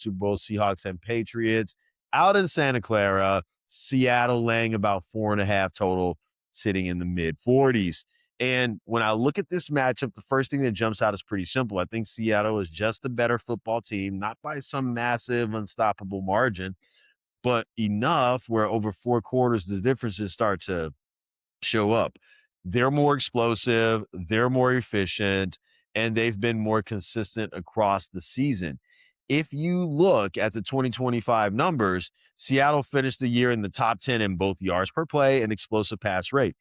Super Bowl, Seahawks and Patriots. Out in Santa Clara, Seattle laying about 4.5 total, sitting in the mid 40s. And when I look at this matchup, the first thing that jumps out is pretty simple. I think Seattle is just the better football team, not by some massive, unstoppable margin, but enough where over 4 quarters, the differences start to show up. They're more explosive, they're more efficient, and they've been more consistent across the season. If you look at the 2025 numbers, Seattle finished the year in the top 10 in both yards per play and explosive pass rate.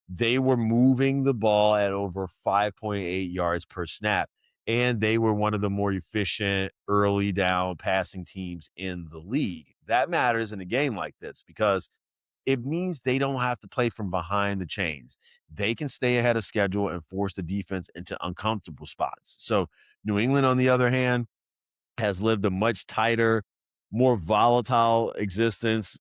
They were moving the ball at over 5.8 yards per snap, and they were one of the more efficient early down passing teams in the league. That matters in a game like this because it means they don't have to play from behind the chains. They can stay ahead of schedule and force the defense into uncomfortable spots. So New England, on the other hand, has lived a much tighter, more volatile existence.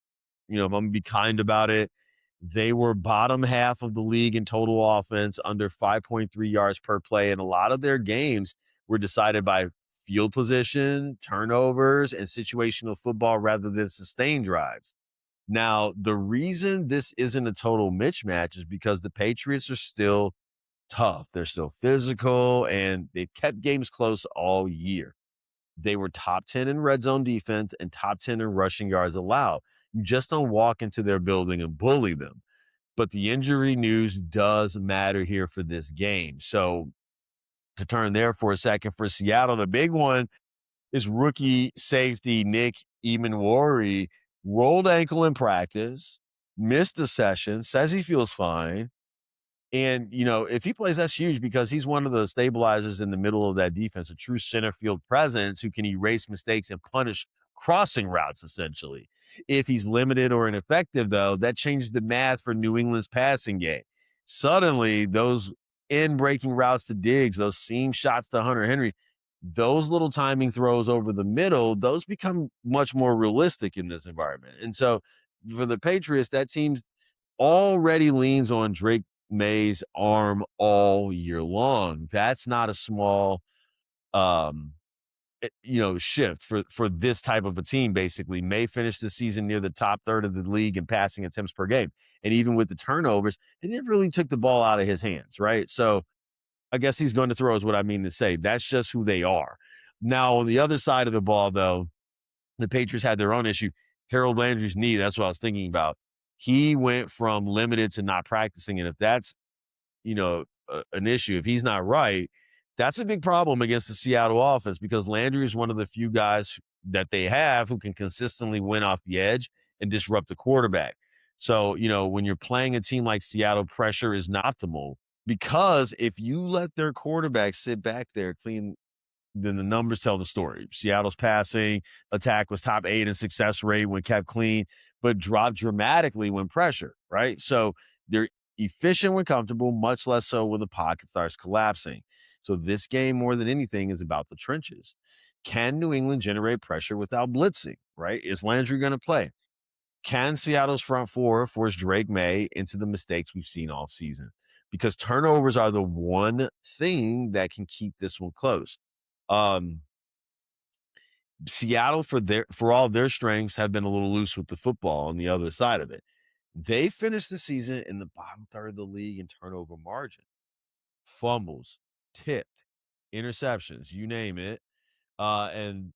If I'm going to be kind about it, they were bottom half of the league in total offense, under 5.3 yards per play. And a lot of their games were decided by field position, turnovers, and situational football rather than sustained drives. Now, the reason this isn't a total mismatch is because the Patriots are still tough. They're still physical, and they've kept games close all year. They were top 10 in red zone defense and top 10 in rushing yards allowed. You just don't walk into their building and bully them. But the injury news does matter here for this game. So to turn there for a second for Seattle, the big one is rookie safety Nick Emmanwori. Rolled ankle in practice, missed the session, says he feels fine. And, if he plays, that's huge because he's one of the stabilizers in the middle of that defense, a true center field presence who can erase mistakes and punish crossing routes, essentially. If he's limited or ineffective, though, that changes the math for New England's passing game. Suddenly, those in-breaking routes to Diggs, those seam shots to Hunter Henry, those little timing throws over the middle, those become much more realistic in this environment. And so for the Patriots, that team already leans on Drake May's arm all year long. That's not a small um shift for this type of a team. Basically, May finished the season near the top third of the league in passing attempts per game. And even with the turnovers, he never really took the ball out of his hands, right? So I guess he's going to throw is what I mean to say. That's just who they are. Now, on the other side of the ball, though, the Patriots had their own issue. Harold Landry's knee, that's what I was thinking about. He went from limited to not practicing. And if that's, an issue, if he's not right, that's a big problem against the Seattle offense because Landry is one of the few guys that they have who can consistently win off the edge and disrupt the quarterback. So, when you're playing a team like Seattle, pressure is not optimal because if you let their quarterback sit back there clean, then the numbers tell the story. Seattle's passing attack was top 8 in success rate when kept clean, but dropped dramatically when pressure, right? So they're efficient when comfortable, much less so when the pocket starts collapsing. So this game, more than anything, is about the trenches. Can New England generate pressure without blitzing, right? Is Landry going to play? Can Seattle's front four force Drake May into the mistakes we've seen all season? Because turnovers are the one thing that can keep this one close. Um, Seattle, for all of their strengths, have been a little loose with the football on the other side of it. They finished the season in the bottom third of the league in turnover margin, fumbles, tipped, interceptions, you name it. And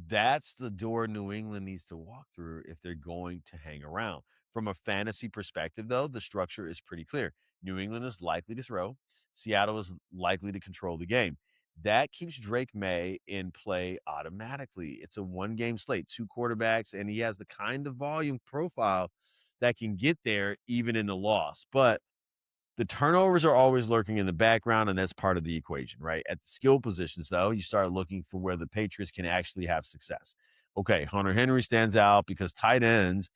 that's the door New England needs to walk through if they're going to hang around. From a fantasy perspective, though, the structure is pretty clear. New England is likely to throw. Seattle is likely to control the game. That keeps Drake May in play automatically. It's a one-game slate, 2 quarterbacks, and he has the kind of volume profile that can get there even in the loss. But the turnovers are always lurking in the background, and that's part of the equation, right? At the skill positions, though, you start looking for where the Patriots can actually have success. Okay, Hunter Henry stands out because tight ends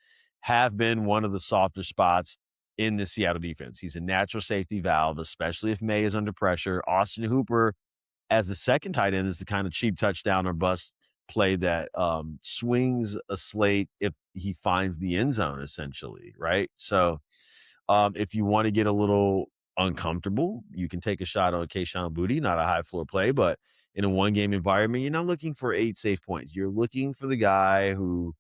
have been one of the softer spots in the Seattle defense. He's a natural safety valve, especially if May is under pressure. Austin Hooper, as the second tight end, is the kind of cheap touchdown or bust play that swings a slate if he finds the end zone, essentially, right? So if you want to get a little uncomfortable, you can take a shot on Kayshon Boutte, not a high floor play, but in a one-game environment, you're not looking for 8 safe points. You're looking for the guy who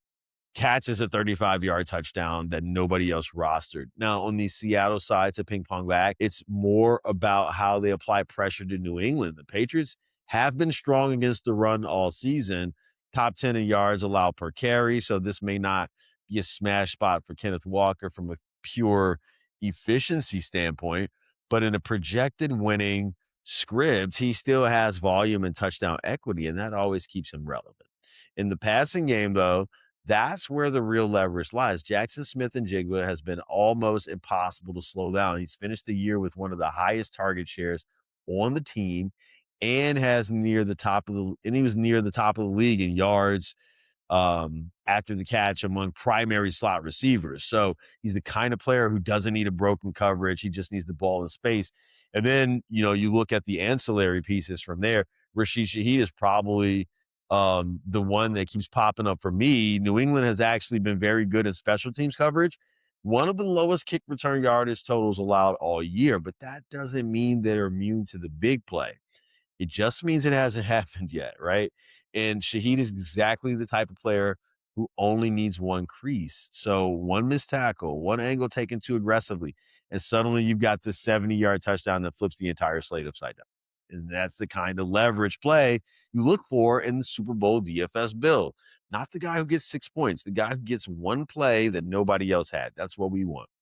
catches a 35-yard touchdown that nobody else rostered. Now, on the Seattle side, to ping pong back, it's more about how they apply pressure to New England. The Patriots have been strong against the run all season, top 10 in yards allowed per carry. So this may not be a smash spot for Kenneth Walker from a pure efficiency standpoint, but in a projected winning script, he still has volume and touchdown equity, and that always keeps him relevant. In the passing game, though, that's where the real leverage lies. Jackson Smith and Jigba has been almost impossible to slow down. He's finished the year with one of the highest target shares on the team and he was near the top of the league in yards after the catch among primary slot receivers. So he's the kind of player who doesn't need a broken coverage. He just needs the ball in space. And then, you look at the ancillary pieces from there. Rashid Shaheed is probably the one that keeps popping up for me. New England has actually been very good in special teams coverage. One of the lowest kick return yardage totals allowed all year, but that doesn't mean they're immune to the big play. It just means it hasn't happened yet, right? And Shaheed is exactly the type of player who only needs one crease. So one missed tackle, one angle taken too aggressively, and suddenly you've got this 70-yard touchdown that flips the entire slate upside down. And that's the kind of leverage play you look for in the Super Bowl DFS build. Not the guy who gets 6 points, the guy who gets one play that nobody else had. That's what we want.